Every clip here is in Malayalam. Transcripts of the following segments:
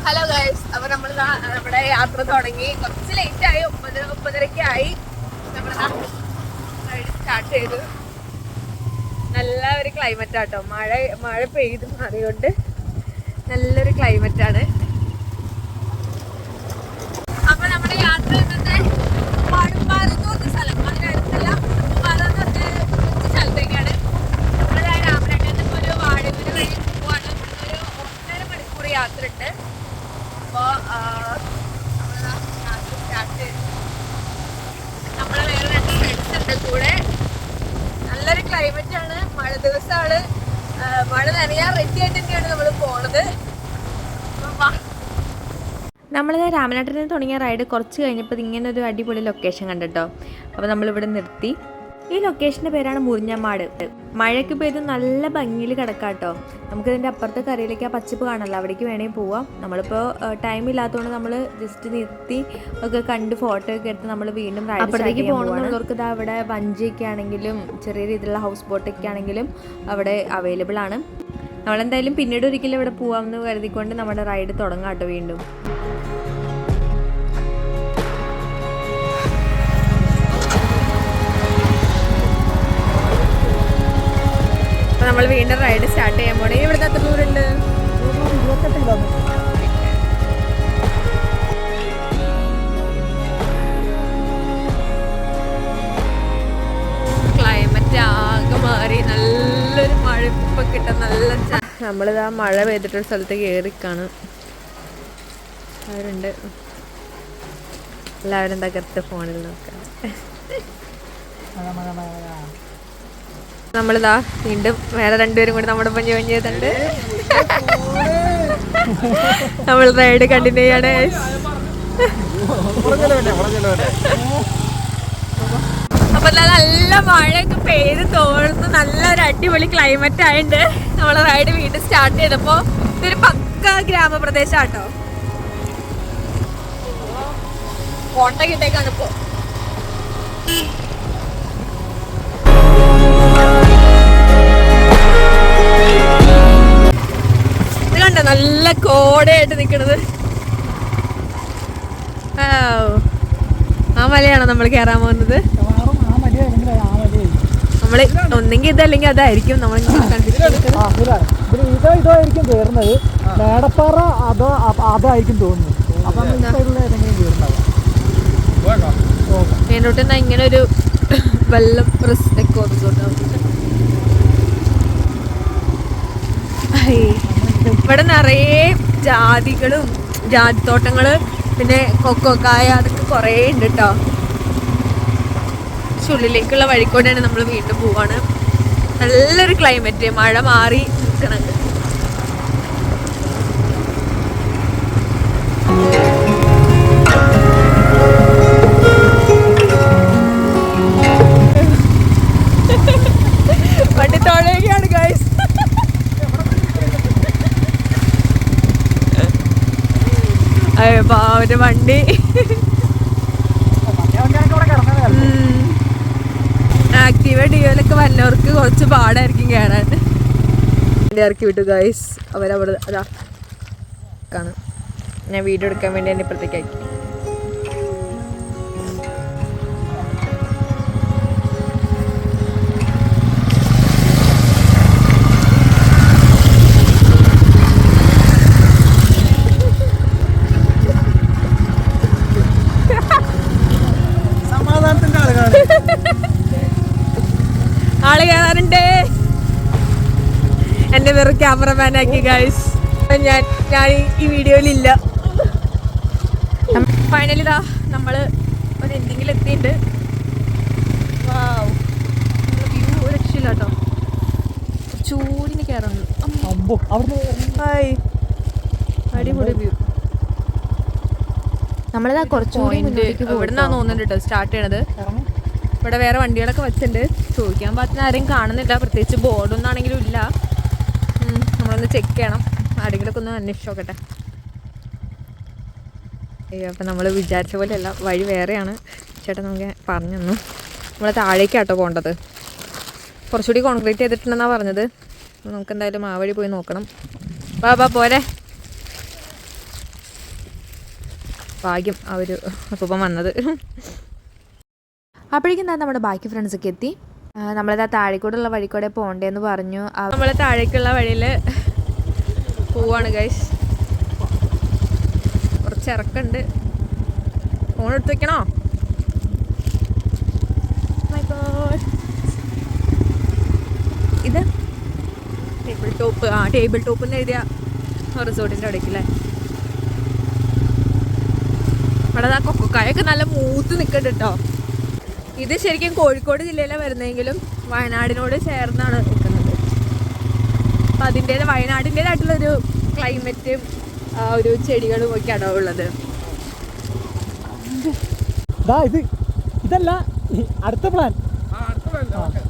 ഹലോ ഗൈസ്, അപ്പൊ നമ്മൾ നമ്മുടെ യാത്ര തുടങ്ങി. കുറച്ച് ലേറ്റ് ആയി, 9:30 ആയി. നമ്മൾ സ്റ്റാർട്ട് ചെയ്തു. നല്ല ഒരു ക്ലൈമറ്റ് ആട്ടോ. മഴ പെയ്ത് മാറിയോണ്ട് നല്ലൊരു ക്ലൈമറ്റ് ആണ്. അപ്പൊ നമ്മുടെ യാത്ര ഇന്നത്തെ പാടുംപാറ എന്ന് പറഞ്ഞ സ്ഥലം, അതിനടുത്തല്ല, പാറ എന്ന് പറഞ്ഞ സ്ഥലത്തേക്കാണ്. നമ്മുടെ രാമനാട്ടിൽ നിന്ന് ഒരു വാഴൂര് വഴി പോവാണ്. ഒരു 1.5 മണിക്കൂർ യാത്ര ഉണ്ട്. അപ്പോൾ യാത്ര സ്റ്റാർട്ട് ചെയ്തു. നമ്മളെ വേറെ 2 ഫ്രണ്ട്സ് ഉണ്ട് കൂടെ. നല്ലൊരു ക്ലൈമറ്റ് ആണ്, മഴ ദിവസമാണ്. മഴ നനയാൻ റെഡി ആയിട്ട് തന്നെയാണ് നമ്മൾ പോണത്. നമ്മളിത് രാമനാട്ടിൽ നിന്ന് തുടങ്ങിയ റൈഡ് കുറച്ച് കഴിഞ്ഞപ്പോൾ ഇങ്ങനെ ഒരു അടിപൊളി ലൊക്കേഷൻ കണ്ടിട്ടോ. അപ്പോൾ നമ്മളിവിടെ നിർത്തി. ഈ ലൊക്കേഷൻ്റെ പേരാണ് മുറിഞ്ഞമാട്. മഴയ്ക്ക് പെയ്ത് നല്ല ഭംഗിയിൽ കിടക്കാട്ടോ. നമുക്കിതിൻ്റെ അപ്പുറത്തെ കരയിലേക്ക് ആ പച്ചപ്പ് കാണാമല്ലോ, അവിടേക്ക് വേണമെങ്കിൽ പോവാം. നമ്മളിപ്പോൾ ടൈം ഇല്ലാത്തതുകൊണ്ട് നമ്മൾ ജസ്റ്റ് നിർത്തി ഒക്കെ കണ്ട് ഫോട്ടോ ഒക്കെ എടുത്ത് നമ്മൾ വീണ്ടും അപ്പുറത്തേക്ക് പോകണമെന്നുള്ളവർക്ക് ഇതാ അവിടെ വഞ്ചിയൊക്കെ ആണെങ്കിലും ചെറിയ രീതിയിലുള്ള ഹൗസ് ബോട്ടൊക്കെ ആണെങ്കിലും അവിടെ അവൈലബിൾ ആണ്. നമ്മളെന്തായാലും പിന്നീട് ഒരിക്കലും ഇവിടെ പോവാമെന്ന് കരുതിക്കൊണ്ട് നമ്മുടെ റൈഡ് തുടങ്ങാം കേട്ടോ വീണ്ടും. അപ്പോൾ നമ്മൾ വീണ്ടും റൈഡ് സ്റ്റാർട്ട് ചെയ്യാൻ പോണേ. ഇവിടുത്തെ എത്ര ദൂരമുണ്ട്? 28 കിലോമീറ്റർ. ക്ലൈമറ്റ് ആകെ മാറി, നല്ലൊരു മഴ ഇപ്പം കിട്ടും. നല്ല നമ്മളിതാ മഴ പെയ്തിട്ടൊരു സ്ഥലത്ത് കയറിക്കാണ്. അവരുണ്ട്, എല്ലാവരും തകർത്ത് ഫോണിൽ നോക്കാം. നമ്മളിതാ വീണ്ടും വേറെ 2 പേരും കൂടി നമ്മുടെ ഒപ്പം ജോയിൻ ചെയ്തിട്ടുണ്ട്. നമ്മൾ റൈഡ് കണ്ടിന്യൂ ചെയ്യാണ്. അപ്പൊ നല്ല മഴയൊക്കെ പെയ്ത് തോന്നുന്നു, നല്ലൊരു അടിപൊളി ക്ലൈമറ്റ് ആയിട്ട് നമ്മളെ റൈഡ് വീണ്ടും സ്റ്റാർട്ട് ചെയ്തപ്പോ ഇതൊരു പക്ക ഗ്രാമപ്രദേശാട്ടോ. ഫോട്ടോ കിട്ടേക്കാണ് ഇപ്പോ. ഇത് കണ്ടോ, നല്ല കോടയായിട്ട് നിക്കണത്. ആ മലയാണോ നമ്മൾ കയറാൻ പോകുന്നത്? നമ്മള് ഒന്നെങ്കിൽ ഇതല്ലെങ്കിൽ അതായിരിക്കും നമ്മൾ ഇതായിരിക്കും കയറുന്നത്. മേടപ്പാറ അതായിരിക്കും തോന്നുന്നു. മെയിൻ റോട്ടിൽ നിന്ന് ഇങ്ങനെ ഒരു വെള്ളം ഇവിടെ നിറയെ ജാതികളും ജാതിത്തോട്ടങ്ങള് പിന്നെ കൊക്കോക്കായ അതൊക്കെ കുറേ ഉണ്ട് കേട്ടോ. ഉള്ളിലേക്കുള്ള വഴിക്കോടെയാണ് നമ്മൾ വീണ്ടും പോവാണ്. നല്ലൊരു ക്ലൈമറ്റ്, മഴ മാറി നിൽക്കണുണ്ട്. വണ്ടി തോഴയാണ് ഗൈസ്. ഒരു വണ്ടി ആക്റ്റീവ ഡിയോയിലൊക്കെ വന്നവർക്ക് കുറച്ച് പാടായിരിക്കും കയറാൻ. ഇറക്കി വിട്ടു ഗൈസ്. അവരവിടെ അതാ കാണും. ഞാൻ വീഡിയോ എടുക്കാൻ വേണ്ടി എന്നെ ഇപ്പുറത്തേക്ക് ആക്കി. ആള് കയറാറുണ്ട്. എന്നെ വെറും ക്യാമറമാൻ ആക്കി ഗൈസ്. ഞാൻ ഈ വീഡിയോയിലില്ല. ഫൈനലി ഇതാ നമ്മള് ഒരു എന്തെങ്കിലും എത്തിയിട്ടുണ്ട്. വ്യൂ രക്ഷയില്ല കേട്ടോ, ചൂടിന് കയറുന്നു. അടിപൊളി വ്യൂ. നമ്മളിതാ കുറച്ച് ഇവിടെ നിന്നാണ് തോന്നുന്നുണ്ട് കേട്ടോ സ്റ്റാർട്ട് ചെയ്യണത്. ഇവിടെ വേറെ വണ്ടികളൊക്കെ വെച്ചിട്ടുണ്ട്. ചോദിക്കാൻ പറ്റുന്ന ആരെയും കാണുന്നില്ല, പ്രത്യേകിച്ച് ബോർഡൊന്നും ആണെങ്കിലും ഇല്ല. നമ്മളൊന്ന് ചെക്ക് ചെയ്യണം, ആരെങ്കിലുമൊക്കെ ഒന്ന് അന്വേഷിച്ച് നോക്കട്ടെ. അയ്യോ, അപ്പം നമ്മൾ വിചാരിച്ച പോലെയല്ല, വഴി വേറെയാണ്. ചേട്ടൻ നമുക്ക് പറഞ്ഞു തന്നു. നമ്മൾ താഴേക്കാട്ടോ പോകേണ്ടത്. കുറച്ചുകൂടി കോൺക്രീറ്റ് ചെയ്തിട്ടുണ്ടെന്നാണ് പറഞ്ഞത്. നമുക്ക് എന്തായാലും ആ വഴി പോയി നോക്കണം. ബാ പോരെ. ഭാഗ്യം ആ ഒരു അപ്പം വന്നത്. അപ്പോഴേക്കും എന്താ നമ്മുടെ ബാക്കി ഫ്രണ്ട്സൊക്കെ എത്തി. നമ്മളിതാ താഴേക്കൂടുള്ള വഴിക്കൂടെ പോകണ്ടേന്ന് പറഞ്ഞു. നമ്മൾ താഴേക്കുള്ള വഴിയിൽ പോവാണ് ഗൈസ്. കുറച്ച് ഇറക്കുണ്ട്. ഫോൺ എടുത്ത് വെക്കണോ? ഇത് ടേബിൾ ടോപ്പ്. ടേബിൾ ടോപ്പ് എന്ന് എഴുതിയ റിസോർട്ടിൻ്റെ അവിടേക്കല്ലേ. അവിടെ ആ കൊക്കക്കായൊക്കെ നല്ല മൂത്ത് നിൽക്കുന്നുണ്ട് കേട്ടോ. ഇത് ശരിക്കും കോഴിക്കോട് ജില്ലയിലാണ് വരുന്നതെങ്കിലും വയനാടിനോട് ചേർന്നാണ് നിൽക്കുന്നത്. അപ്പം വയനാടിൻ്റേതായിട്ടുള്ളൊരു ക്ലൈമറ്റും ഒരു ചെടികളും ഒക്കെയാണോ ഉള്ളത്. ഇതല്ല അടുത്ത പ്ലാൻ.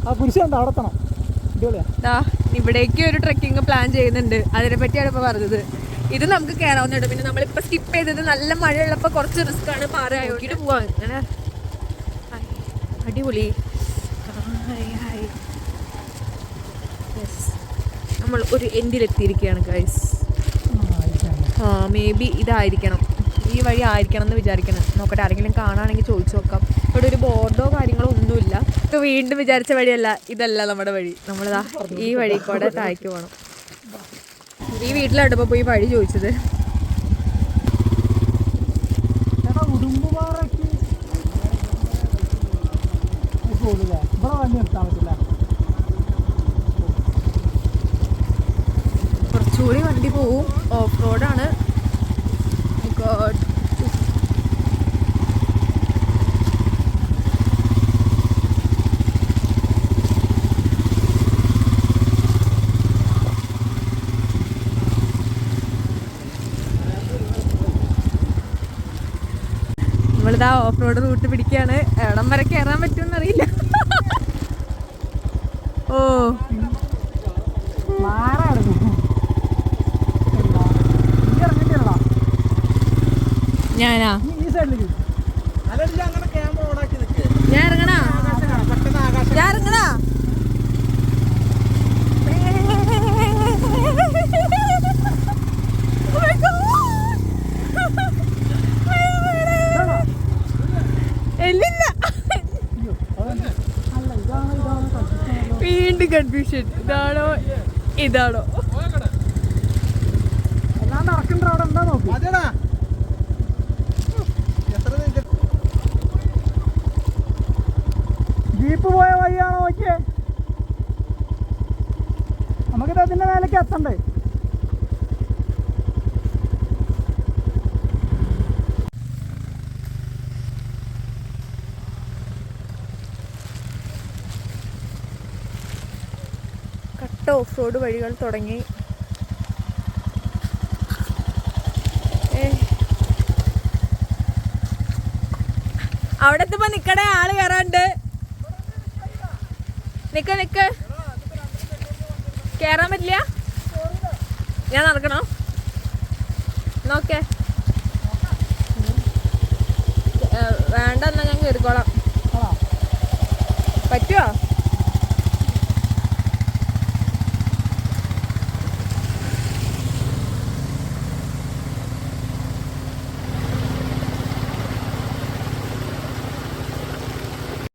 ആ കുരിശുണ്ട്, അവിടെ എത്തണം. ഇവിടേക്ക് ഒരു ട്രെക്കിംഗ് പ്ലാൻ ചെയ്യുന്നുണ്ട്. അതിനെ പറ്റിയാണ് ഇപ്പോൾ പറഞ്ഞത്. ഇത് നമുക്ക് കയറാവുന്നുണ്ട്. പിന്നെ നമ്മളിപ്പോൾ സ്കിപ്പ് ചെയ്തത് നല്ല മഴയുള്ളപ്പോൾ കുറച്ച് റിസ്ക് ആണ്. പാറ നോക്കിയിട്ട് പോവാം. അങ്ങനെ അടിപൊളി. നമ്മൾ ഒരു എൻഡിലെത്തിയിരിക്കുകയാണ് ഗൈസ്. മേ ബി ഇതായിരിക്കണം, ഈ വഴി ആയിരിക്കണം എന്ന് വിചാരിക്കണം. നോക്കട്ടെ, ആരെങ്കിലും കാണുകയാണെങ്കിൽ ചോദിച്ചു നോക്കാം. ഇവിടെ ഒരു ബോർഡോ കാര്യങ്ങളോ ഒന്നുമില്ല. വീണ്ടും വിചാരിച്ച വഴിയല്ല, ഇതല്ല നമ്മുടെ വഴി. നമ്മളിതാ ഈ വഴി കൂടെ താഴേക്ക് പോകണം. ഈ വീട്ടിലായിട്ടിപ്പോൾ പോയി വഴി ചോദിച്ചത്. കുറച്ചുകൂടി വണ്ടി പോവും. ഓഫ് റോഡാണ്. നമ്മളിതാ ഓഫ് റോഡ് റൂട്ട് പിടിക്കുകയാണ്. എവിടം വരെ കയറാൻ പറ്റുമെന്ന് അറിയില്ല. ഓ ഞാനാ ഞാൻ ഇറങ്ങണ എല്ലില്ല. വീണ്ടും കൺഫ്യൂഷൻ. ഇതാണോ അല്ലാണ്ട് ഇറക്കണ്ട അവിടെ എന്താ നോക്കി. ജീപ്പ് പോയ വഴിയാണോ നോക്കിയേ. നമുക്കിത് അതിന്റെ മേലേക്ക് എത്തണ്ടേ. കട്ട ഓഫ് റോഡ് വഴികൾ തുടങ്ങി. അവിടെ എത്തുമ്പോ നിക്കടേ, ആള് കയറാണ്ട്. നിക്ക് കേറാൻ പറ്റില്ല. ഞാൻ നടക്കണോ? നോക്കേ വേണ്ട, എന്നാ ഞാൻ കയറിക്കോളാം. പറ്റുമോ?